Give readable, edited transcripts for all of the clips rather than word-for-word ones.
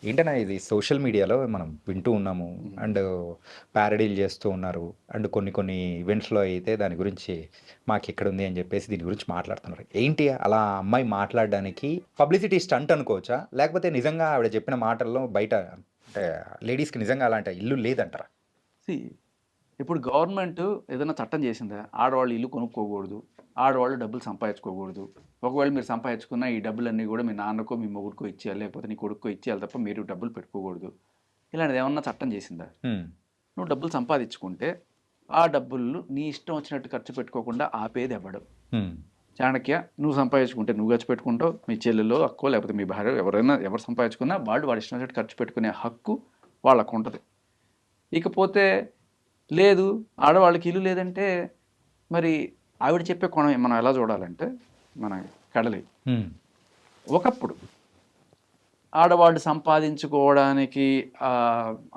ఏంటన్నా ఇది సోషల్ మీడియాలో మనం వింటూ ఉన్నాము. హ్మ్. అండ్ ప్యారడీలు చేస్తూ ఉన్నారు. అండ్ కొన్ని ఈవెంట్స్‌లో అయితే దాని గురించి మాకిక్కడుంది అని జెప్పేసి దీని గురించి మాట్లాడుతున్నారు. ఏంటి అలా ఆ అమ్మాయి మాట్లాడడానికి పబ్లిసిటీ స్టంట్ అనుకోవచ్చా? లేకపోతే నిజంగా ఆవిడ చెప్పిన మాటల్లో బయట అంటే లేడీస్‌కి నిజంగా అలాంటి ఇల్లు లేదంటారా? సీ ఇప్పుడు గవర్నమెంట్ ఏదైనా చట్టం చేసిందా? ఆడవాళ్ళు ఇల్లు కొనుక్కోకూడదు. ఆడవాళ్ళు డబ్బులు సంపాదించుకోకూడదు. ఒకవేళ మీరు సంపాదించుకున్న ఈ డబ్బులన్నీ కూడా మీ నాన్నకో, మీ మొగుడికో ఇచ్చేయాలి. లేకపోతే నీ కొడుక్కో ఇచ్చేయాలి తప్ప మీరు డబ్బులు పెట్టుకోకూడదు. ఇలాంటిది ఏమన్నా చట్టం చేసిందా? హ్మ్. నువ్వు డబ్బులు సంపాదించుకుంటే ఆ డబ్బులు నీ ఇష్టం వచ్చినట్టు ఖర్చు పెట్టుకోకుండా ఆపేది ఎవడు? హ్మ్. చాణక్య నువ్వు సంపాదించుకుంటే నువ్వు ఖర్చు పెట్టుకుంటావు. మీ చెల్లెలో, అక్కో లేకపోతే మీ భార్య ఎవరైనా ఎవరు సంపాదించుకున్నా వాళ్ళు వాడి ఇష్టం వచ్చినట్టు ఖర్చు పెట్టుకునే హక్కు వాళ్ళకు ఉంటది. ఇకపోతే లేదు ఆడవాళ్ళకి ఇల్లు లేదంటే మరి ఆవిడ చెప్పే కోణం మనం ఎలా చూడాలంటే మన కడలి హ్మ్. ఒకప్పుడు ఆడవాళ్ళు సంపాదించుకోవడానికి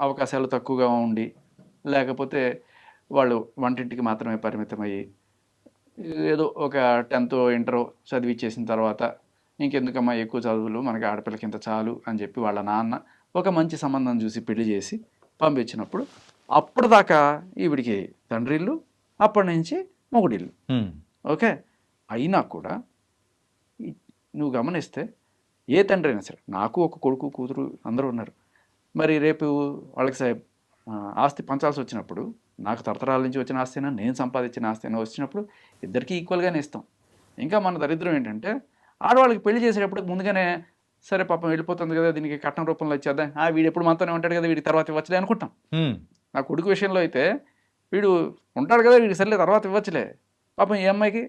అవకాశాలు తక్కువగా ఉండి లేకపోతే వాళ్ళు వంటింటికి మాత్రమే పరిమితమయ్యి ఏదో ఒక 10థ్ ఇంటర్ చదివిచ్చేసిన తర్వాత ఇంకెందుకమ్మా ఎక్కువ చదువులు మనకి ఆడపిల్లకి ఇంత చాలు అని చెప్పి వాళ్ళ నాన్న ఒక మంచి సంబంధం చూసి పెళ్లి చేసి పంపించినప్పుడు అప్పుడు దాకా ఈవిడికి తండ్రిల్లు అప్పటి నుంచి మొగుడిల్లు హ్మ్. ఓకే అయినా కూడా ఈ- నువ్వు గమనిస్తే ఏ తండ్రి అయినా సరే నాకు ఒక కొడుకు కూతురు అందరూ ఉన్నారు మరి రేపు వాళ్ళకి ఆస్తి పంచాల్సి వచ్చినప్పుడు నాకు తరతరాల నుంచి వచ్చిన ఆస్తినా నేను సంపాదించిన ఆస్తినా వచ్చినప్పుడు ఇద్దరికీ ఈక్వల్గానే ఇస్తాం ఇంకా మన దరిద్రం ఏంటంటే ఆడవాళ్ళకి పెళ్లి చేసేటప్పుడు ముందుగానే సరే పాపం వెళ్ళిపోతుంది కదా దీనికి కట్నం రూపంలో ఇచ్చేద్దాం వీడు ఎప్పుడు మనతోనే ఉంటాడు కదా వీడి తర్వాత ఇవ్వచ్చులే అనుకుంటాం హ్మ్. నా కొడుకు విషయంలో అయితే వీడు ఉంటాడు కదా వీడికి సర్లే తర్వాత ఇవ్వచ్చులే పాపం ఈ అమ్మాయికి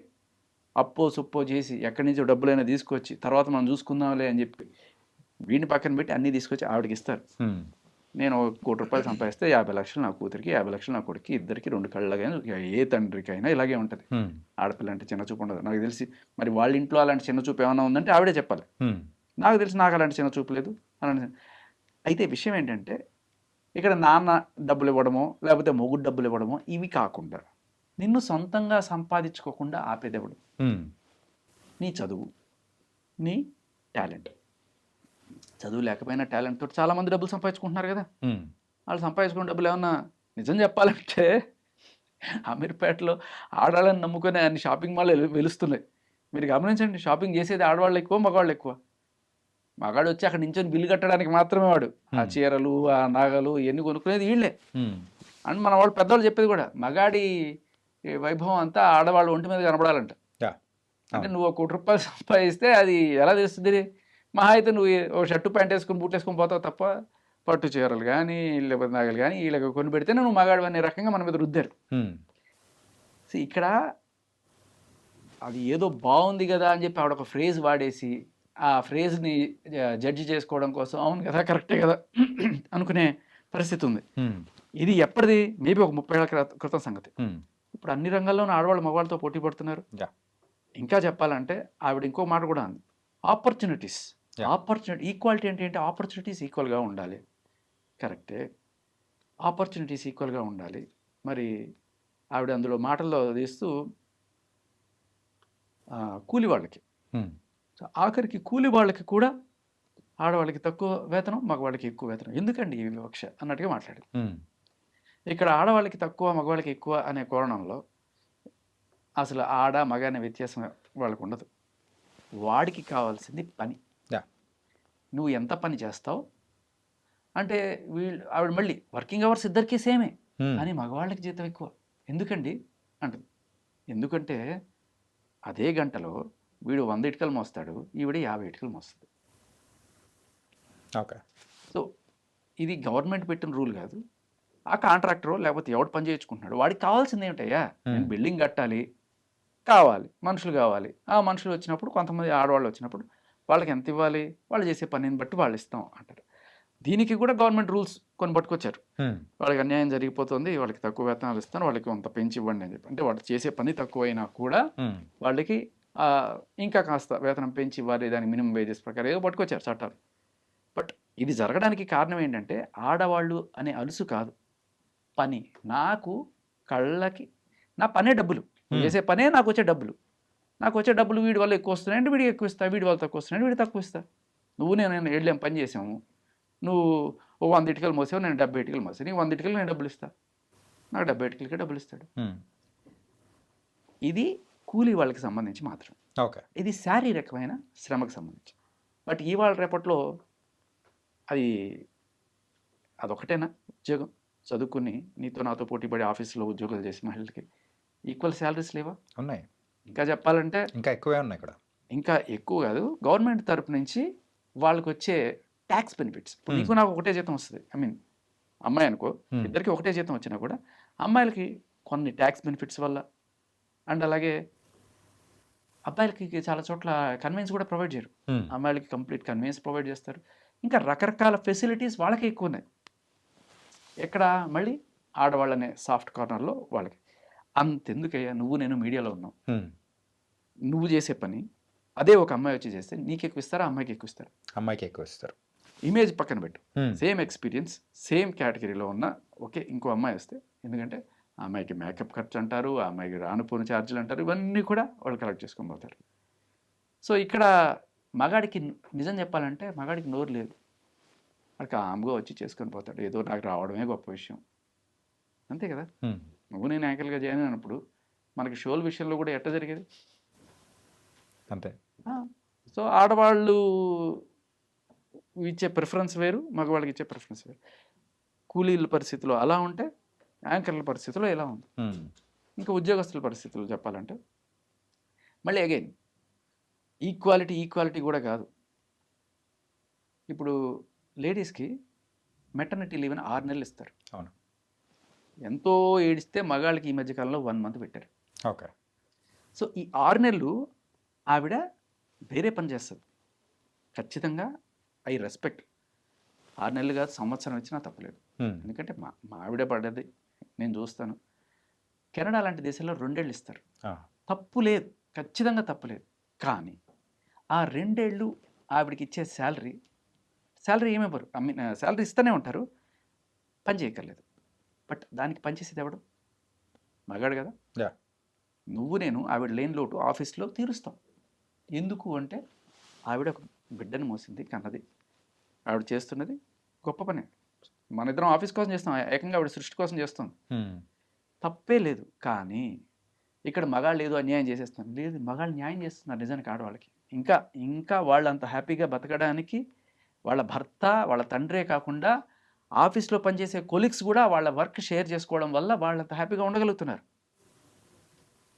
అప్పో సుప్పో చేసి ఎక్కడి నుంచో డబ్బులైనా తీసుకొచ్చి తర్వాత మనం చూసుకుందాంలే అని చెప్పి వీడిని పక్కన పెట్టి అన్నీ తీసుకొచ్చి ఆవిడకి ఇస్తారు హ్మ్. నేను ₹1,00,00,000 సంపాదిస్తే 50,00,000 నా కూతురికి 50,00,000 నా కొడుక్కి ఇద్దరికి రెండు కళ్ళగా ఏ తండ్రికైనా ఇలాగే ఉంటుంది హ్మ్. ఆడపిల్ల అంటే చిన్న చూపు ఉండదు నాకు తెలిసి మరి వాళ్ళ ఇంట్లో అలాంటి చిన్న చూపు ఏమైనా ఉందంటే ఆవిడే చెప్పాలి హ్మ్. నాకు తెలిసి నాకు అలాంటి చిన్న చూపు లేదు అలాంటి అయితే విషయం ఏంటంటే ఇక్కడ నాన్న డబ్బులు ఇవ్వడమో లేకపోతే మొగుడు డబ్బులు ఇవ్వడమో ఇవి కాకుండా నిన్ను సొంతంగా సంపాదించుకోకుండా ఆపేదెవడు హ్మ్. నీ చదువు నీ టాలెంట్ చదువు లేకపోయినా టాలెంట్ తోటి చాలామంది డబ్బులు సంపాదించుకుంటున్నారు కదా హ్మ్. వాళ్ళు సంపాదించుకున్న డబ్బులు ఏమన్నా నిజం చెప్పాలంటే అమీర్పేటలో ఆడవాళ్ళని నమ్ముకునే అన్ని షాపింగ్ మాల్ వెలుస్తున్నాయి మీరు గమనించండి షాపింగ్ చేసేది ఆడవాళ్ళు ఎక్కువ మగవాళ్ళు ఎక్కువ మగాడు వచ్చి అక్కడ నించొని బిల్లు కట్టడానికి మాత్రమే వాడు ఆ హ్మ్. చీరలు ఆ నగలు ఇవన్నీ కొనుక్కునేది వీళ్ళే హ్మ్. అండ్ మన వాళ్ళు పెద్దవాళ్ళు చెప్పేది కూడా మగాడి ఈ వైభవం అంతా ఆడవాళ్ళు ఒంటి మీద కనబడాలంట యాహ్! అంటే అవును. నువ్వు ₹1,00,00,000 సంపాదిస్తే అది ఎలా తెలుస్తుంది మహా అయితే నువ్వు ఓ షర్టు ప్యాంట్ వేసుకొని బూట్ వేసుకొని పోతావు తప్ప పట్టు చీరలు కానీ లేకపోతే నగలు కానీ వీళ్ళకి కొని పెడితేనే నువ్వు మగాడు అనే రకంగా మన మీద రుద్దారు హ్మ్. సో ఇక్కడ అది ఏదో బాగుంది కదా అని చెప్పి ఆవిడ ఒక ఫ్రేజ్ వాడేసి ఆ ఫ్రేజ్ని జడ్జి చేసుకోవడం కోసం అవును కదా కరెక్టే కదా అనుకునే పరిస్థితి ఉంది హ్మ్. ఇది ఎప్పటిది మేబీ ఒక 30 ఏళ్ల క్రితం సంగతి హ్మ్. ఇప్పుడు అన్ని రంగాల్లోనూ ఆడవాళ్ళు మగవాళ్ళతో పోటీ పడుతున్నారు యాహ్! ఇంకా చెప్పాలంటే ఆవిడ ఇంకో మాట కూడా అంది ఆపర్చునిటీస్ యాహ్! ఈక్వాలిటీ అంటే ఏంటి ఆపర్చునిటీస్ ఈక్వల్గా ఉండాలి కరెక్టే ఆపర్చునిటీస్ ఈక్వల్గా ఉండాలి మరి ఆవిడ అందులో మాటల్లో తీస్తూ కూలి వాళ్ళకి హ్మ్. సో ఆఖరికి కూలి వాళ్ళకి కూడా ఆడవాళ్ళకి తక్కువ వేతనం మగవాళ్ళకి ఎక్కువ వేతనం ఎందుకండి ఈ వివక్ష అన్నట్టుగా మాట్లాడింది హ్మ్. ఇక్కడ ఆడవాళ్ళకి తక్కువ మగవాళ్ళకి ఎక్కువ అనే కోణంలో అసలు ఆడ మగ అనే వ్యత్యాసం వాళ్ళకు ఉండదు వాడికి కావాల్సింది పని యాహ్! నువ్వు ఎంత పని చేస్తావు అంటే ఆవిడ మళ్ళీ వర్కింగ్ అవర్స్ ఇద్దరికీ సేమే హ్మ్. కానీ మగవాళ్ళకి జీతం ఎక్కువ ఎందుకండి అంటుంది ఎందుకంటే అదే గంటలో వీడు 100 ఇటుకలు మోస్తాడు ఈవిడ 50 ఇటుకలు మోస్తుంది ఓకే. సో ఇది గవర్నమెంట్ పెట్టిన రూల్ కాదు ఆ కాంట్రాక్టర్ లేకపోతే ఎవడు పని చేయించుకుంటున్నాడు వాడికి కావాల్సింది ఏమిటయ్యా నేను హ్మ్. బిల్డింగ్ కట్టాలి కావాలి మనుషులు కావాలి ఆ మనుషులు వచ్చినప్పుడు కొంతమంది ఆడవాళ్ళు వచ్చినప్పుడు వాళ్ళకి ఎంత ఇవ్వాలి వాళ్ళు చేసే పనిని బట్టి వాళ్ళు ఇస్తాం అంటారు దీనికి కూడా గవర్నమెంట్ రూల్స్ కొన్ని పట్టుకొచ్చారు హ్మ్. వాళ్ళకి అన్యాయం జరిగిపోతుంది వాళ్ళకి తక్కువ వేతనాలు ఇస్తాను వాళ్ళకి కొంత పెంచి ఇవ్వండి అని చెప్పి అంటే వాళ్ళు చేసే పని తక్కువైనా కూడా హ్మ్. వాళ్ళకి ఆ, ఇంకా కాస్త వేతనం పెంచి ఇవ్వాలి దానికి మినిమం వేజెస్ ప్రకారం ఏదో పట్టుకొచ్చారు చట్టాలు బట్ ఇది జరగడానికి కారణం ఏంటంటే ఆడవాళ్ళు అనే అలుసు కాదు పని నాకు కళ్ళకి నా పనే డబ్బులు నువ్వు హ్మ్. చేసే పనే నాకు వచ్చే డబ్బులు నాకు వచ్చే డబ్బులు వీడి వల్ల ఎక్కువ వస్తున్నాయంటే వీడికి ఎక్కువ ఇస్తా వీడి వల్ల తక్కువ వస్తున్నాయంటే వీడి తక్కువ ఇస్తా నువ్వు నేను వెళ్ళాం పని చేసాము నువ్వు ఓ 100 ఇటుకలు మోసావు, నేను 70 ఇటుకలు మోసాను, నీకు 100 ఇటుకలు నేను డబ్బులు ఇస్తాను, నాకు 70 ఇటుకలకే డబ్బులు ఇస్తాడు. ఇది కూలీ వాళ్ళకి సంబంధించి మాత్రం. ఓకే. ఇది శారీరకమైన శ్రమకు సంబంధించి. బట్ ఇవాళ రేపట్లో అది అదొకటేనా ఉద్యోగం? చదువుకుని నీతో నాతో పోటీపడి ఆఫీసులో ఉద్యోగాలు చేసే మహిళలకి ఈక్వల్ శాలరీస్ లేవా? ఉన్నాయి. ఇంకా చెప్పాలంటే ఇంకా ఎక్కువే ఉన్నాయి ఇక్కడ. ఇంకా ఎక్కువ కాదు, గవర్నమెంట్ తరపు నుంచి వాళ్ళకి వచ్చే ట్యాక్స్ బెనిఫిట్స్. ఇప్పుడు నీకు నాకు ఒకటే జీతం వస్తుంది, ఐ మీన్ అమ్మాయి అనుకో, ఇద్దరికి ఒకటే జీతం వచ్చినా కూడా అమ్మాయిలకి కొన్ని ట్యాక్స్ బెనిఫిట్స్ వల్ల, అండ్ అలాగే అబ్బాయిలకి చాలా చోట్ల కన్వీన్స్ కూడా ప్రొవైడ్ చేయరు, అమ్మాయిలకి కంప్లీట్ కన్వీన్స్ ప్రొవైడ్ చేస్తారు. ఇంకా రకరకాల ఫెసిలిటీస్ వాళ్ళకి ఎక్కువ ఉన్నాయి. ఎక్కడ మళ్ళీ ఆడవాళ్ళనే సాఫ్ట్ కార్నర్లో వాళ్ళకి. అంతెందుకయ్యా, నువ్వు నేను మీడియాలో ఉన్నావు, నువ్వు చేసే పని అదే ఒక అమ్మాయి వచ్చి చేస్తే నీకు ఎక్కువ ఇస్తారా, అమ్మాయికి ఎక్కువ ఇస్తారా? అమ్మాయికి ఎక్కువ ఇస్తారు. ఇమేజ్ పక్కన పెట్టు, సేమ్ ఎక్స్పీరియన్స్ సేమ్ కేటగిరీలో ఉన్న ఓకే ఇంకో అమ్మాయి వస్తే, ఎందుకంటే ఆ అమ్మాయికి మేకప్ ఖర్చు అంటారు, ఆ అమ్మాయికి రానుపోని ఛార్జీలు అంటారు, ఇవన్నీ కూడా వాళ్ళు కలెక్ట్ చేసుకొని పోతారు. సో ఇక్కడ మగాడికి నిజం చెప్పాలంటే మగాడికి నోరు లేదు, వాడికి ఆమ్గా వచ్చి చేసుకొని పోతాడు, ఏదో నాకు రావడమే గొప్ప విషయం, అంతే కదా. నువ్వు నేను యాంకర్గా జాయిన్ అయినప్పుడు మనకి షోల విషయంలో కూడా ఎట్ట జరిగేది అంతే. సో ఆడవాళ్ళు ఇచ్చే ప్రిఫరెన్స్ వేరు, మగవాళ్ళకి ఇచ్చే ప్రిఫరెన్స్ వేరు. కూలీల పరిస్థితిలో అలా ఉంటే యాంకర్ల పరిస్థితిలో ఎలా ఉంది. ఇంకా ఉద్యోగస్తుల పరిస్థితులు చెప్పాలంటే మళ్ళీ అగైన్ ఈక్వాలిటీ కూడా కాదు. ఇప్పుడు లేడీస్కి మెటర్నిటీ లీవ్ అని 6 నెలలు ఇస్తారు. అవును. ఎంతో ఏడిస్తే మగాళ్ళకి ఈ మధ్యకాలంలో 1 మంత్ పెట్టారు. ఓకే. సో ఈ 6 నెలలు ఆవిడ వేరే పని చేస్తుంది ఖచ్చితంగా. I respect. 6 నెలలు కాదు, సంవత్సరం ఇచ్చినా తప్పలేదు. ఎందుకంటే మా ఆవిడే పడ్డది, నేను చూస్తాను. కెనడా లాంటి దేశాల్లో 2 ఏళ్ళు ఇస్తారు, తప్పు లేదు, ఖచ్చితంగా తప్పులేదు. కానీ ఆ 2 ఏళ్ళు ఆవిడకి ఇచ్చే శాలరీ ఏమివ్వరు, ఐ మీన్ శాలరీ ఇస్తూనే ఉంటారు, పని చేయక్కర్లేదు. బట్ దానికి పనిచేసేది ఎవడు? మగాడు కదా. నువ్వు నేను ఆవిడ లేని లోటు ఆఫీస్లో తీరుస్తాం. ఎందుకు అంటే ఆవిడ ఒక బిడ్డను మోసింది, కన్నది, ఆవిడ చేస్తున్నది గొప్ప పని. మన ఇద్దరం ఆఫీస్ కోసం చేస్తాం, ఏకంగా ఆవిడ సృష్టి కోసం చేస్తాం, తప్పే లేదు. కానీ ఇక్కడ మగాళ్ళు ఏదో అన్యాయం చేసేస్తాను లేదు, మగాళ్ళు న్యాయం చేస్తున్నారు నిజానికి ఆడవాళ్ళకి. ఇంకా వాళ్ళు అంత హ్యాపీగా బతకడానికి వాళ్ళ భర్త వాళ్ళ తండ్రే కాకుండా ఆఫీస్లో పనిచేసే కొలీగ్స్ కూడా వాళ్ళ వర్క్ షేర్ చేసుకోవడం వల్ల వాళ్ళంత హ్యాపీగా ఉండగలుగుతున్నారు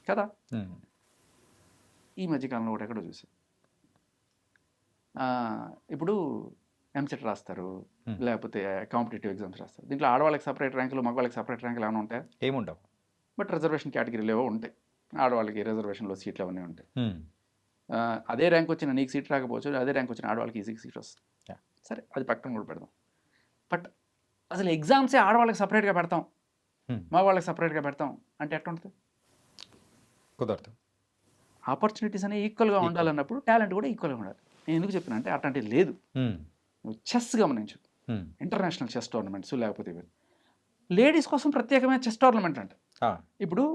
కదా. ఈ మధ్యకాలంలో కూడా ఎక్కడో చూసాం, ఇప్పుడు ఎంసెట్ రాస్తారు, లేకపోతే కాంపిటేటివ్ ఎగ్జామ్స్ రాస్తారు. దీంట్లో ఆడవాళ్ళకి సపరేట్ ర్యాంకులు, మగవాళ్ళకి సపరేట్ ర్యాంకులు ఏమైనా ఉంటాయి? ఏముండవు. బట్ రిజర్వేషన్ కేటగిరీలు ఏవో ఉంటాయి, ఆడవాళ్ళకి రిజర్వేషన్లో సీట్లు అవన్నీ ఉంటాయి. అదే ర్యాంక్ వచ్చిన నీకు సీట్ రాకపోవచ్చు, అదే ర్యాంక్ వచ్చిన ఆడవాళ్ళకి ఈజీగా సీట్ వస్తుంది. సరే, అది పక్కన కూడా పెడదాం. బట్ అసలు ఎగ్జామ్సే ఆడవాళ్ళకి సపరేట్గా పెడతాం, మగవాళ్ళకి సపరేట్గా పెడతాం అంటే ఎట్లా ఉంటుంది? కుదరదు. ఆపర్చునిటీస్ అనేవి ఈక్వల్గా ఉండాలన్నప్పుడు టాలెంట్ కూడా ఈక్వల్గా ఉండాలి. నేను ఎందుకు చెప్పిన అంటే అట్లాంటివి లేదు. నువ్వు చెస్ గమనించు, ఇంటర్నేషనల్ చెస్ టోర్నమెంట్స్, లేకపోతే లేడీస్ కోసం ప్రత్యేకమైన చెస్ టోర్నమెంట్ అంట. ఇప్పుడు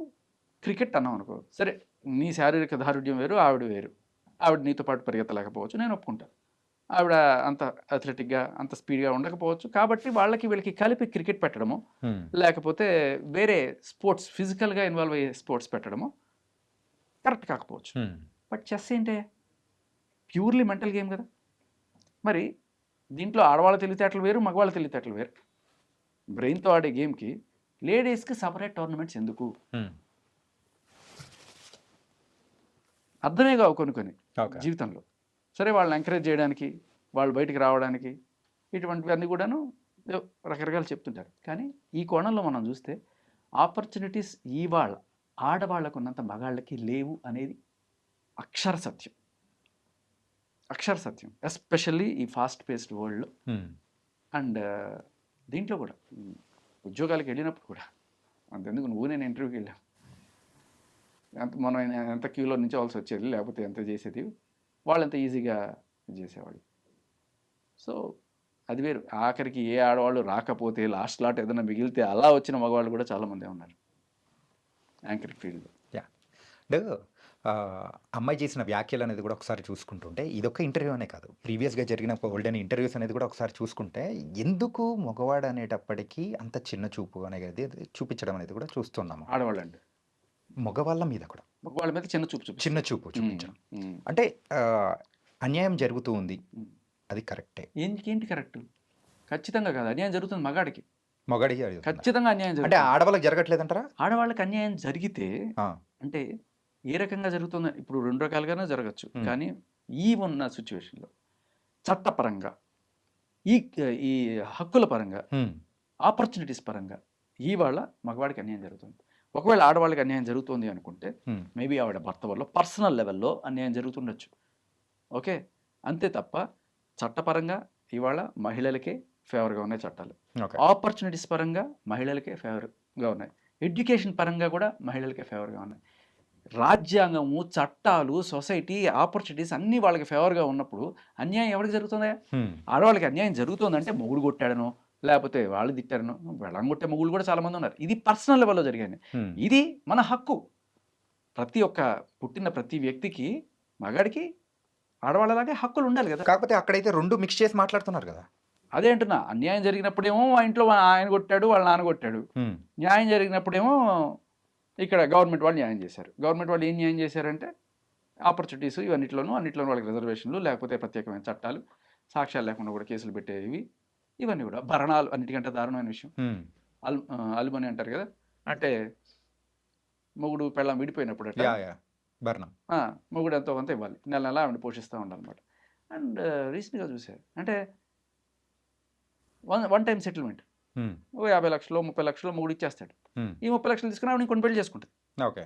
క్రికెట్ అన్నాం అనుకో, సరే నీ శారీరక దారుఢ్యం వేరు, ఆవిడ వేరు, ఆవిడ నీతో పాటు పరిగెత్తలేకపోవచ్చు, నేను ఒప్పుకుంటాను. ఆవిడ అంత అథ్లెటిక్గా అంత స్పీడ్గా ఉండకపోవచ్చు, కాబట్టి వీళ్ళకి కలిపి క్రికెట్ పెట్టడము, లేకపోతే వేరే స్పోర్ట్స్ ఫిజికల్గా ఇన్వాల్వ్ అయ్యే స్పోర్ట్స్ పెట్టడము కరెక్ట్ కాకపోవచ్చు. బట్ చెస్ ఏంటే ప్యూర్లీ మెంటల్ గేమ్ కదా. మరి దీంట్లో ఆడవాళ్ళ తెలివితేటలు వేరు, మగవాళ్ళ తెలివితేటలు వేరు. బ్రెయిన్తో ఆడే గేమ్కి లేడీస్కి సపరేట్ టోర్నమెంట్స్ ఎందుకు? అర్థమే కావు కొన్ని జీవితంలో. సరే, వాళ్ళని ఎంకరేజ్ చేయడానికి, వాళ్ళు బయటికి రావడానికి, ఇటువంటివన్నీ కూడాను రకరకాలు చెప్తుంటారు. కానీ ఈ కోణంలో మనం చూస్తే ఆపర్చునిటీస్ ఇవాళ ఆడవాళ్ళకు ఉన్నంత మగాళ్ళకి లేవు అనేది అక్షర సత్యం. ఎస్పెషల్లీ ఈ ఫాస్ట్ పేస్డ్ వరల్డ్లో. అండ్ దీంట్లో కూడా ఉద్యోగాలకు వెళ్ళినప్పుడు కూడా అంతెందుకు, నువ్వు నేను ఇంటర్వ్యూకి వెళ్ళాం, మనం ఎంత క్యూలో నించోవాల్సి వచ్చేది, లేకపోతే ఎంత చేసేది, వాళ్ళు ఎంత ఈజీగా చేసేవాళ్ళు. సో అది వేరు. ఆఖరికి ఏ ఆడవాళ్ళు రాకపోతే లాస్ట్ లాట్ ఏదైనా మిగిలితే అలా వచ్చిన మగవాళ్ళు కూడా చాలామంది ఉన్నారు యాంకరింగ్ ఫీల్డ్లో. అంటే అమ్మాయి చేసిన వ్యాఖ్యలు అనేది కూడా ఒకసారి చూసుకుంటుంటే ఇదొక్క ఇంటర్వ్యూ అనే కాదు. ప్రీవియస్‌గా జరిగిన గోల్డెన్ ఇంటర్వ్యూస్ అనేది కూడా ఒకసారి చూసుకుంటే ఎందుకు మగవాడు అనేటప్పటికి అంత చిన్న చూపు అనేది చూపించడం అనేది కూడా చూస్తున్నాము. ఆడవాళ్ళండి మగవాళ్ళ మీద కూడా వాళ్ళ మీద చిన్న చూపు చిన్న చూపిస్తారు. చూపు చూపించడం. ఉమ్. అంటే అన్యాయం జరుగుతూ ఉంది. ఉమ్. అది కరెక్టే. ఏంటి కరెక్ట్? ఖచ్చితంగా కాదు, అన్యాయం జరుగుతుంది మగాడికి. మగాడికి జరుగుతుందా? ఖచ్చితంగా అన్యాయం అంటే జరుగుతుంది. ఆడవాళ్ళకి జరగట్లేదంటారా? ఆడవాళ్ళకి అన్యాయం జరిగితే ఆ! అంటే ఏ రకంగా జరుగుతుంది? ఇప్పుడు 2 రకాలుగానే జరగచ్చు. హ్మ్. కానీ ఈ ఉన్న సిచ్యువేషన్‌లో చట్టపరంగా, ఈ ఈ హక్కుల పరంగా, హ్మ్. ఆపర్చునిటీస్ పరంగా ఇవాళ మగవాడికి అన్యాయం జరుగుతుంది. ఒకవేళ ఆడవాళ్ళకి అన్యాయం జరుగుతుంది అనుకుంటే హ్మ్. మేబీ ఆవిడ భర్త వల్ల పర్సనల్ లెవెల్‌లో అన్యాయం జరుగుతుండొచ్చు. ఓకే. అంతే తప్ప చట్టపరంగా ఇవాళ మహిళలకే ఫేవర్‌గా ఉన్నాయి చట్టాలు. ఓకే. ఆపర్చునిటీస్ పరంగా మహిళలకే ఫేవర్‌గా ఉన్నాయి. ఎడ్యుకేషన్ పరంగా కూడా మహిళలకే ఫేవర్‌గా ఉన్నాయి. రాజ్యాంగము, చట్టాలు, సొసైటీ, ఆపర్చునిటీస్ అన్నీ వాళ్ళకి ఫేవర్‌గా ఉన్నప్పుడు అన్యాయం ఎవరికి జరుగుతుంది? హ్మ్. ఆడవాళ్ళకి అన్యాయం జరుగుతుందంటే మొగుడు కొట్టాడనో, లేకపోతే వాళ్ళు తిట్టారనో, పెళ్ళాం కొట్టే మొగుళ్ళు కూడా చాలామంది ఉన్నారు. ఇది పర్సనల్ లెవెల్‌లో జరిగాయి. హ్మ్. ఇది మన హక్కు. ప్రతి ఒక్క పుట్టిన ప్రతి వ్యక్తికి, మగాడికి ఆడవాళ్ళలాగే హక్కులు ఉండాలి కదా! కాకపోతే అక్కడైతే 2 మిక్స్ చేసి మాట్లాడుతున్నారు గదా! అదే అంటున్నా. అన్యాయం జరిగినప్పుడేమో ఆ ఇంట్లో ఆయన కొట్టాడు, వాళ్ళ నాన్న కొట్టాడు. హ్మ్. న్యాయం జరిగినప్పుడేమో ఇక్కడ గవర్నమెంట్ వాళ్ళు న్యాయం చేశారు. గవర్నమెంట్ వాళ్ళు ఏం న్యాయం చేశారంటే ఆపర్చునిటీస్ అన్నిట్లోనూ వాళ్ళకి రిజర్వేషన్లు, లేకపోతే ప్రత్యేకమైన చట్టాలు, సాక్ష్యాలు లేకుండా కూడా కేసులు పెట్టేవి, ఇవన్నీ కూడా భరణాలు అన్నిటికంటే దారుణమైన విషయం. హ్మ్. అలుమని అంటారు కదా, అంటే మొగుడు పెళ్ళాం విడిపోయినప్పుడట యాహ్! భరణం. మొగుడు ఎంతో కొంత ఇవ్వాలి, నెల నెల ఆవిడ పోషిస్తూ ఉండాలన్నమాట. అండ్ రీసెంట్గా చూశారు అంటే వన్ టైం సెటిల్మెంట్, హ్మ్. ఓ 50 లక్షలు 30 లక్షలు మొగుడు ఇచ్చేస్తాడు. హ్మ్. ఈ 30 లక్షలు తీసుకుని ఆవిడ ఇంకొని పెళ్లి చేసుకుంటుంది. ఓకే.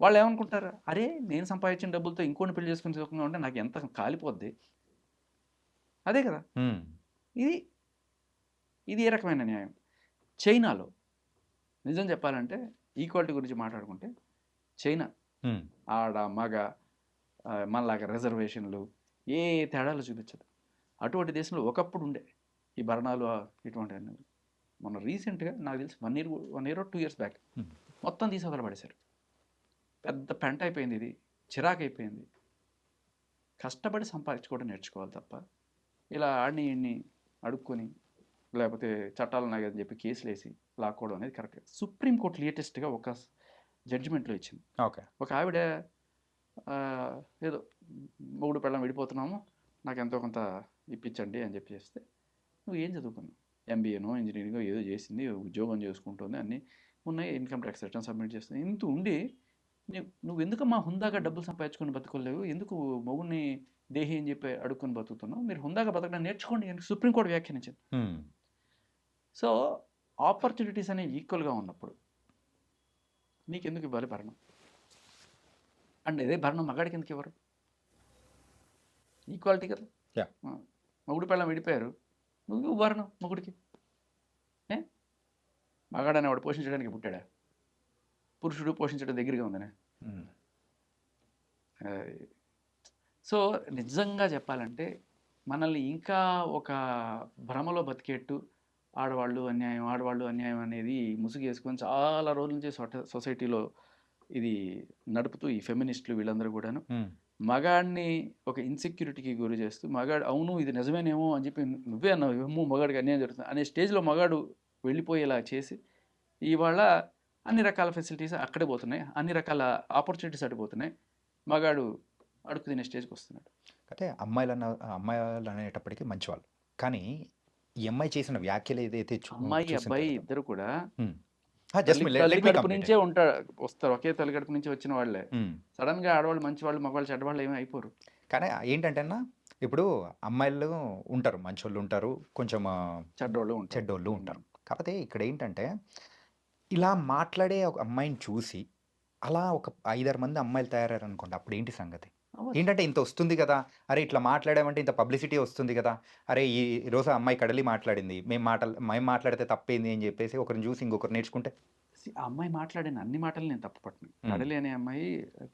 వాళ్ళు ఏమనుకుంటారు, అరే నేను సంపాదించిన డబ్బులతో ఇంకోటి పెళ్లి చేసుకుని సుఖంగా ఉంటే నాకు ఎంత కాలిపోద్ది. అదే కదా. హ్మ్. ఇది ఇది ఏ రకమైన న్యాయం? చైనాలో నిజం చెప్పాలంటే ఈక్వాలిటీ గురించి మాట్లాడుకుంటే చైనా హ్మ్. ఆడ మగ మనలాగా రిజర్వేషన్లు ఏ తేడాలు చూపించదు. అటువంటి దేశంలో ఒకప్పుడు ఉండే ఈ భరణాలు ఇటువంటి అన్నీ. మొన్న రీసెంట్గా నాకు తెలిసి 1 ఇయర్ 2 ఇయర్స్ బ్యాక్ హ్మ్. మొత్తం తీసి వదలబడేశారు. పెద్ద పెంట అయిపోయింది, ఇది చిరాకు అయిపోయింది. కష్టపడి సంపాదించుకోవడం నేర్చుకోవాలి తప్ప ఇలా ఆడిని ఈడిని అడుక్కొని, లేకపోతే చట్టాలు ఉన్నాయి అని చెప్పి కేసులు వేసి లాక్కోవడం అనేది కరెక్ట్. సుప్రీంకోర్టు లేటెస్ట్గా ఒక జడ్జిమెంట్లో ఇచ్చింది. ఓకే. ఒక ఆవిడ ఏదో మొగుడు పెళ్ళాం విడిపోతున్నాము, నాకు ఎంతో కొంత ఇప్పించండి అని చెప్పి చేస్తే, నువ్వు ఏం చదువుకున్నావు? ఎంబీఏనో ఇంజనీరింగో ఏదో చేసింది, ఉద్యోగం చేసుకుంటుంది, అన్నీ ఉన్నాయి, ఇన్కమ్ ట్యాక్స్ రిటర్న్ సబ్మిట్ చేస్తుంది, ఇంత ఉండి నువ్వు ఎందుకమ్మా హుందాగా డబ్బులు సంపాదించుకొని బతుకోలేవు, ఎందుకు మొగుడిని దేహి అని చెప్పి అడుక్కొని బతుకుతున్నావు, మీరు హుందాగా బతకడం నేర్చుకోండి అని సుప్రీంకోర్టు వ్యాఖ్యానించింది. హ్మ్. సో ఆపర్చునిటీస్ అనేవి ఈక్వల్గా ఉన్నప్పుడు నీకెందుకు ఇవ్వాలి భరణం? అండ్ ఇదే భరణం మగాడికి ఎందుకు ఇవ్వరు? ఈక్వాలిటీ కదా. Yeah. మొగుడు పెళ్ళం విడిపోయారు, నువ్వు భరణం మొగుడికి. మగాడని వాడు పోషించడానికి పుట్టాడా? పురుషుడు పోషించడం దగ్గరగా ఉందనే. హ్మ్. సో నిజంగా చెప్పాలంటే మనల్ని ఇంకా ఒక భ్రమలో బతికేట్టు ఆడవాళ్ళు అన్యాయం అనేది ముసుగేసుకొని చాలా రోజుల నుంచి సొసైటీలో ఇది నడుపుతూ ఈ ఫెమినిస్టులు వీళ్ళందరూ కూడాను హ్మ్. మగాడిని ఒక ఇన్సెక్యూరిటీకి గురి చేస్తూ, మగాడు అవును ఇది నిజమేనేమో అని చెప్పి నువ్వే అన్నావు ఏమో మగాడికి అన్యాయం జరుగుతుంది అనే స్టేజ్లో మగాడు వెళ్ళిపోయేలా చేసి ఇవాళ అన్ని రకాల ఫెసిలిటీస్ అక్కడే పోతున్నాయి, అన్ని రకాల ఆపర్చునిటీస్ అడిపోతున్నాయి, మగాడు అడుగు తినే స్టేజ్కి వస్తున్నాడు. అంటే అమ్మాయిలు అనేటప్పటికి మంచివాళ్ళు. కానీ ఈ అమ్మాయి చేసిన వ్యాఖ్యలు ఏదైతే అమ్మాయి చూసిన అబ్బాయి తర్వాత ఇద్దరు కూడా జస్ట్ తల్లి గడుపు నుంచే వస్తారు, ఒకే తల్లి గడుపు నుంచి వచ్చిన వాళ్ళే. సడన్ గా ఆడవాళ్ళు మంచి వాళ్ళు, మగవాళ్ళు చెడ్డవాళ్ళు ఏమీ అయిపోరు. కానీ ఏంటంటే అన్న, ఇప్పుడు అమ్మాయిలు ఉంటారు, మంచోళ్ళు ఉంటారు, కొంచెం చెడ్డోళ్ళు ఉంటారు. కాకపోతే ఇక్కడ ఏంటంటే ఇలా మాట్లాడే ఒక అమ్మాయిని చూసి అలా ఒక 5-6 మంది అమ్మాయిలు తయారయ్యారు అనుకోండి, అప్పుడు ఏంటి సంగతి? ఏంటంటే ఇంత వస్తుంది కదా, అరే ఇట్లా మాట్లాడామంటే ఇంత పబ్లిసిటీ వస్తుంది కదా, అరే ఈరోజు అమ్మాయి కడలి మాట్లాడింది, మేము మాట్లాడితే తప్పేంది అని చెప్పేసి ఒకరిని చూసి ఇంకొకరు నేర్చుకుంటే. ఆ అమ్మాయి మాట్లాడిన అన్ని మాటలు నేను తప్పు పట్టను. కడలి అనే అమ్మాయి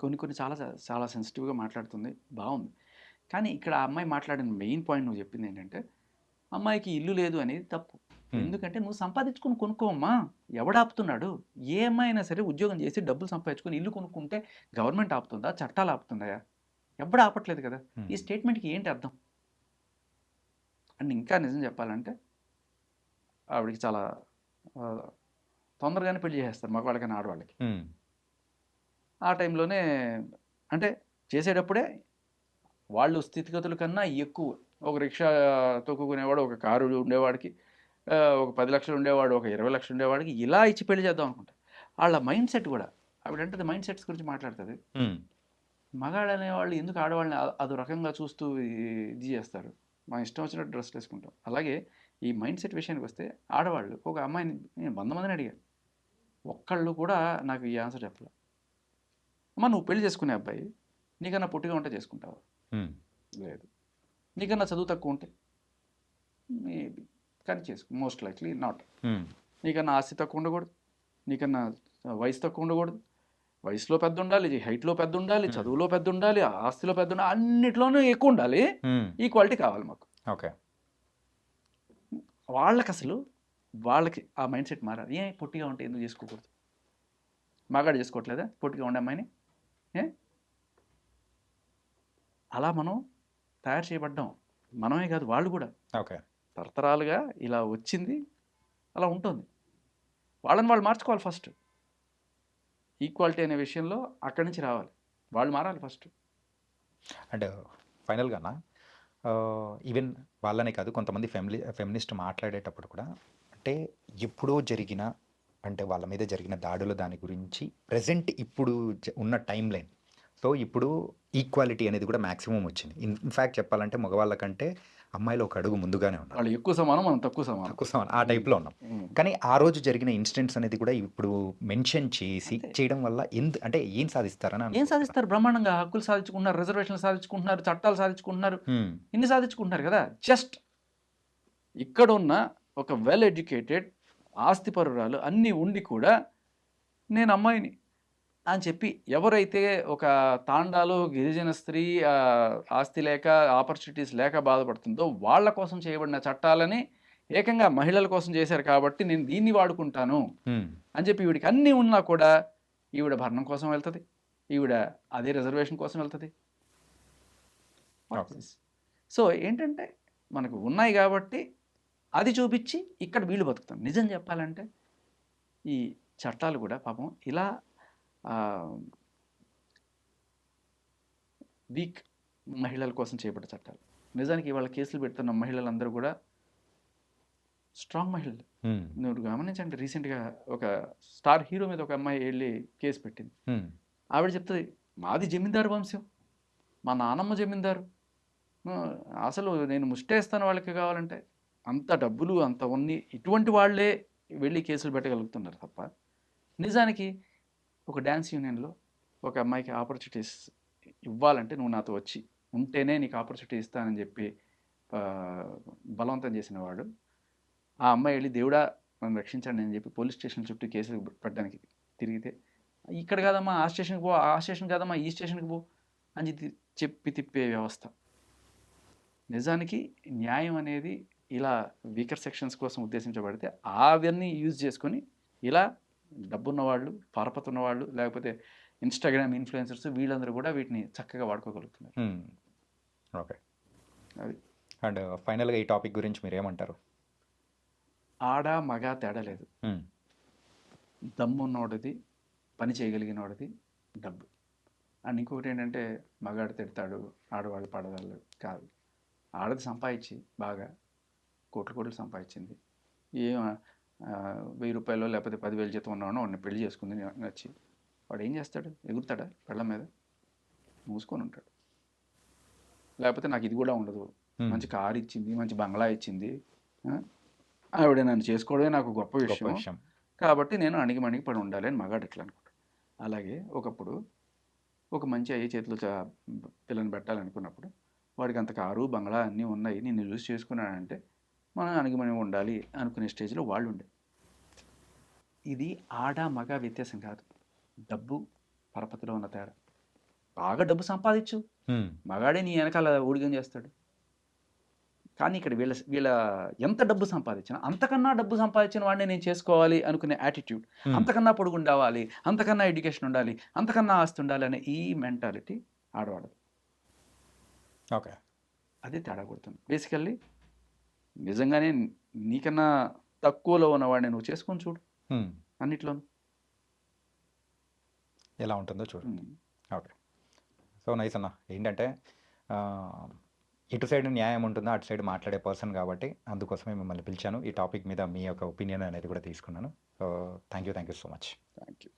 కొన్ని చాలా చాలా సెన్సిటివ్గా మాట్లాడుతుంది, బాగుంది. కానీ ఇక్కడ ఆ అమ్మాయి మాట్లాడిన మెయిన్ పాయింట్ నువ్వు చెప్పింది ఏంటంటే అమ్మాయికి ఇల్లు లేదు అనేది తప్పు. ఎందుకంటే నువ్వు సంపాదించుకుని కొనుక్కోమ్మా, ఎవడు ఆపుతున్నాడు? ఏ అమ్మాయి అయినా సరే ఉద్యోగం చేసి డబ్బులు సంపాదించుకొని ఇల్లు కొనుక్కుంటే గవర్నమెంట్ ఆపుతుందా? చట్టాలు ఆపుతున్నాయా? ఎవ్వడు ఆపట్లేదు కదా! ఈ స్టేట్మెంట్‌కి ఏంటి అర్థం? అండ్ ఇంకా నిజం చెప్పాలంటే ఆవిడకి చాలా ఆహ్, తొందరగానే పెళ్లి చేసేస్తారు మగవాళ్ళకన్నా ఆడవాళ్ళకి. ఆ టైంలోనే అంటే చేసేటప్పుడే వాళ్ళు స్థితిగతుల కన్నా ఎక్కువ. ఒక రిక్షా తొక్కుకునేవాడు, ఒక కారు ఉండేవాడికి, ఒక 10,00,000 ఉండేవాడు, ఒక 20,00,000 ఉండేవాడికి ఇలా ఇచ్చి పెళ్లి చేద్దాం అనుకుంటారు. ఆళ్ళ మైండ్ సెట్ కూడా. ఆవిడంటది మైండ్ సెట్స్ గురించి మాట్లాడుతది. మగాడు అనేవాళ్ళు ఎందుకు ఆడవాళ్ళని అదో రకంగా చూస్తూ ఇది చేస్తారు. మన ఇష్టం వచ్చినట్టు డ్రెస్సులు వేసుకుంటాం. అలాగే ఈ మైండ్ సెట్ విషయానికి వస్తే ఆడవాళ్ళు ఒక అమ్మాయిని నేను 100 మందిని అడిగాను. ఒక్కళ్ళు కూడా నాకు ఈ ఆన్సర్ చెప్పలే. అమ్మ నువ్వు పెళ్లి చేసుకునే అబ్బాయి నీకన్నా పొట్టిగా ఉంటే చేసుకుంటావా? లేదు. నీకన్నా చదువు తక్కువ ఉంటే మేబీ కానీ చేసుకో, మోస్ట్ లైక్లీ నాట్. నీకన్నా ఆస్తి తక్కువ ఉండకూడదు, నీకన్నా వయసు తక్కువ ఉండకూడదు, వయసులో పెద్ద ఉండాలి, హైట్లో పెద్ద ఉండాలి, చదువులో పెద్ద ఉండాలి, ఆస్తిలో పెద్ద ఉండాలి, అన్నిట్లోనూ ఎక్కువ ఉండాలి. ఈక్వాలిటీ కావాలి మాకు. ఓకే. వాళ్ళకి ఆ మైండ్ సెట్ మారాలి. ఏ పొట్టిగా ఉంటే ఎందుకు చేసుకోకూడదు? మగాడు చేసుకోవట్లేదా పొట్టిగా ఉండే అమ్మాయిని? అలా మనం తయారు చేయబడ్డాం. మనమే కాదు వాళ్ళు కూడా. ఓకే. తరతరాలుగా ఇలా వచ్చింది, అలా ఉంటుంది. వాళ్ళని వాళ్ళు మార్చుకోవాలి ఫస్ట్. ఈక్వాలిటీ అనే విషయంలో అక్కడి నుంచి రావాలి. వాళ్ళు మారాలి ఫస్ట్. అండ్ ఫైనల్‌గానా ఈవెన్ వాళ్ళనే కాదు కొంతమంది ఫెమినిస్ట్ మాట్లాడేటప్పుడు కూడా అంటే ఎప్పుడో జరిగిన అంటే వాళ్ళ మీద జరిగిన దాడుల దాని గురించి ప్రెజెంట్ ఇప్పుడు ఉన్న టైం లైన్. సో ఇప్పుడు ఈక్వాలిటీ అనేది కూడా మాక్సిమం వచ్చింది. ఇన్ఫ్యాక్ట్ చెప్పాలంటే మగవాళ్ళ కంటే అమ్మాయిలు ఒక అడుగు ముందుగానే ఉన్నారు. వాళ్ళు ఎక్కువ సమానం, మనం తక్కువ సమానం. తక్కువ సమానం ఆ టైప్లో ఉన్నాం. కానీ ఆ రోజు జరిగిన ఇన్సిడెంట్స్ అనేది కూడా ఇప్పుడు మెన్షన్ చేసి చేయడం వల్ల అంటే ఏం సాధిస్తారని ఏం సాధిస్తారు? బ్రహ్మాండంగా హక్కులు సాధించుకుంటున్నారు, రిజర్వేషన్లు సాధించుకుంటున్నారు, చట్టాలు సాధించుకుంటున్నారు, ఇన్ని సాధించుకుంటున్నారు కదా. జస్ట్ ఇక్కడున్న ఒక వెల్ ఎడ్యుకేటెడ్ ఆస్తిపరురాలు అన్నీ ఉండి కూడా నేను అమ్మాయిని అని చెప్పి ఎవరైతే ఒక తాండాలో గిరిజన స్త్రీ ఆస్తి లేక ఆపర్చునిటీస్ లేక బాధపడుతుందో వాళ్ళ కోసం చేయబడిన చట్టాలని ఏకంగా మహిళల కోసం చేశారు కాబట్టి నేను దీన్ని వాడుకుంటాను అని చెప్పి ఈవిడికి అన్నీ ఉన్నా కూడా ఈవిడ భరణం కోసం వెళ్తుంది, ఈవిడ అదే రిజర్వేషన్ కోసం వెళ్తుంది. సో ఏంటంటే మనకు ఉన్నాయి కాబట్టి అది చూపించి ఇక్కడ వీళ్ళు బతుకుతాం. నిజం చెప్పాలంటే ఈ చట్టాలు కూడా పాపం ఇలా వీక్ మహిళల కోసం చేపట్టే చట్టాలు. నిజానికి ఇవాళ కేసులు పెడుతున్న మహిళలందరూ కూడా స్ట్రాంగ్ మహిళలు. నువ్వు గమనించండి, రీసెంట్గా ఒక స్టార్ హీరో మీద ఒక అమ్మాయి వెళ్ళి కేసు పెట్టింది. ఆవిడ చెప్తుంది మాది జమీందారు వంశం, మా నానమ్మ జమీందారు, అసలు నేను ముష్టేస్తాను వాళ్ళకి కావాలంటే. అంత డబ్బులు అంత ఉంది, ఇటువంటి వాళ్ళే వెళ్ళి కేసులు పెట్టగలుగుతున్నారు తప్ప నిజానికి ఒక డ్యాన్స్ యూనియన్లో ఒక అమ్మాయికి ఆపర్చునిటీస్ ఇవ్వాలంటే నువ్వు నాతో వచ్చి ఉంటేనే నీకు ఆపర్చునిటీ ఇస్తానని చెప్పి బలవంతం చేసిన వాడు ఆ అమ్మాయి వెళ్ళి దేవుడా నన్ను రక్షించండి అని చెప్పి పోలీస్ స్టేషన్ చుట్టూ కేసులు పెట్టడానికి తిరిగితే ఇక్కడ కాదమ్మా ఆ స్టేషన్కి పో, ఆ స్టేషన్ కాదమ్మా ఈ స్టేషన్కి పో అని చెప్పి తిప్పే వ్యవస్థ. నిజానికి న్యాయం అనేది ఇలా వీకర్ సెక్షన్స్ కోసం ఉద్దేశించబడితే అవన్నీ యూజ్ చేసుకొని ఇలా డబ్బున్న వాళ్ళు, పరపతున్న వాళ్ళు, లేకపోతే ఇన్స్టాగ్రామ్ ఇన్ఫ్లుయెన్సర్స్ వీళ్ళందరూ కూడా వీటిని చక్కగా వాడుకోగలుగుతున్నారు. ఓకే. అది అండ్ ఫైనల్గా ఈ టాపిక్ గురించి మీరు ఏమంటారు? ఆడ మగ తేడా లేదు. దమ్మున్నోడిది, పని చేయగలిగినోడిది డబ్బు. అండ్ ఇంకొకటి ఏంటంటే మగాడు తిడతాడు, ఆడవాళ్ళు పడవాళ్ళు కాదు. ఆడది సంపాదించి బాగా కోట్లు సంపాదించింది, ఏం 1000 రూపాయలు లేకపోతే 10,000 జీతం ఉన్నవాడు వాడిని పెళ్లి చేసుకుంది నచ్చి, వాడు ఏం చేస్తాడు? ఎగురుతాడా పెళ్ళ మీద? మూసుకొని ఉంటాడు. లేకపోతే నాకు ఇది కూడా ఉండదు, మంచి కారు ఇచ్చింది, మంచి బంగ్లా ఇచ్చింది, ఆవిడ నన్ను చేసుకోవడమే నాకు గొప్ప విషయం కాబట్టి నేను అణిగి పడి ఉండాలి అని మగాడు ఎట్లా అనుకుంటాడు. అలాగే ఒకప్పుడు ఒక మంచి అయ్యే చేతిలో పిల్లని పెట్టాలనుకున్నప్పుడు వాడికి అంత కారు బంగ్లా అన్నీ ఉన్నాయి, నిన్ను చూసి చేసుకున్నాడంటే మనం అణిగిమణి ఉండాలి అనుకునే స్టేజ్లో వాళ్ళు ఉండే. ఇది ఆడ మగ వ్యత్యాసం కాదు, డబ్బు పరపతిలో ఉన్న తేడా. బాగా డబ్బు సంపాదించు, మగాడే నీ వెనకాల ఊడిగం చేస్తాడు. కానీ ఇక్కడ వీళ్ళ ఎంత డబ్బు సంపాదించినా అంతకన్నా డబ్బు సంపాదించిన వాడిని నేను చేసుకోవాలి అనుకునే యాటిట్యూడ్, అంతకన్నా పొడుగు ఉండాలి, అంతకన్నా ఎడ్యుకేషన్ ఉండాలి, అంతకన్నా ఆస్తి ఉండాలి అనే ఈ మెంటాలిటీ ఆడవాడదు. ఓకే. అదే తేడా కొడుతుంది. బేసికల్లీ నిజంగానే నీకన్నా తక్కువలో ఉన్నవాడిని నువ్వు చేసుకొని చూడు అన్నిట్లోనూ ఎలా ఉంటుందో చూడు. ఓకే. సో నైస్ అన్న. ఏంటంటే ఇటు సైడ్ న్యాయం ఉంటుందో అటు సైడ్ మాట్లాడే పర్సన్ కాబట్టి అందుకోసమే మిమ్మల్ని పిలిచాను. ఈ టాపిక్ మీద మీ యొక్క ఒపీనియన్ అనేది కూడా తీసుకున్నాను. So thank you so much. Thank you.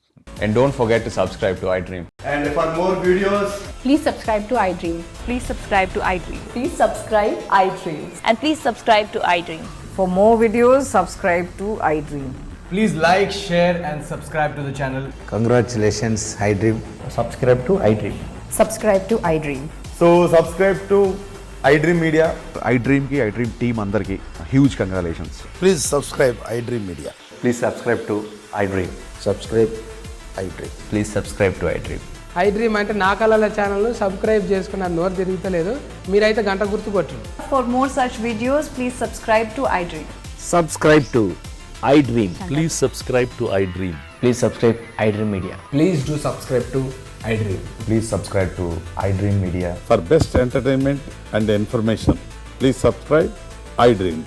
And don't forget to subscribe to iDream. And for more videos, Please subscribe to iDream. Please subscribe to iDream. Please subscribe iDream. And please subscribe to iDream. For more videos, subscribe to iDream. please like, share, and subscribe to the channel. Congratulations, iDream. Subscribe to iDream. Subscribe to iDream. So subscribe to iDream Media. iDream ki iDream team andarki huge congratulations. Please subscribe iDream Media. Please subscribe to iDream. Subscribe iDream. Please subscribe to iDream. iDream అంటే నా కళల channel subscribe చేసుకున్న నోరు తిరుగుతలేదు, మీరైతే గంట గుర్తు కొట్టండి. For more such videos, please subscribe to iDream. Subscribe to iDream. Please subscribe to iDream. Please subscribe iDream Media. Please do subscribe to iDream. Please subscribe to iDream Media. For best entertainment and information, please subscribe iDream.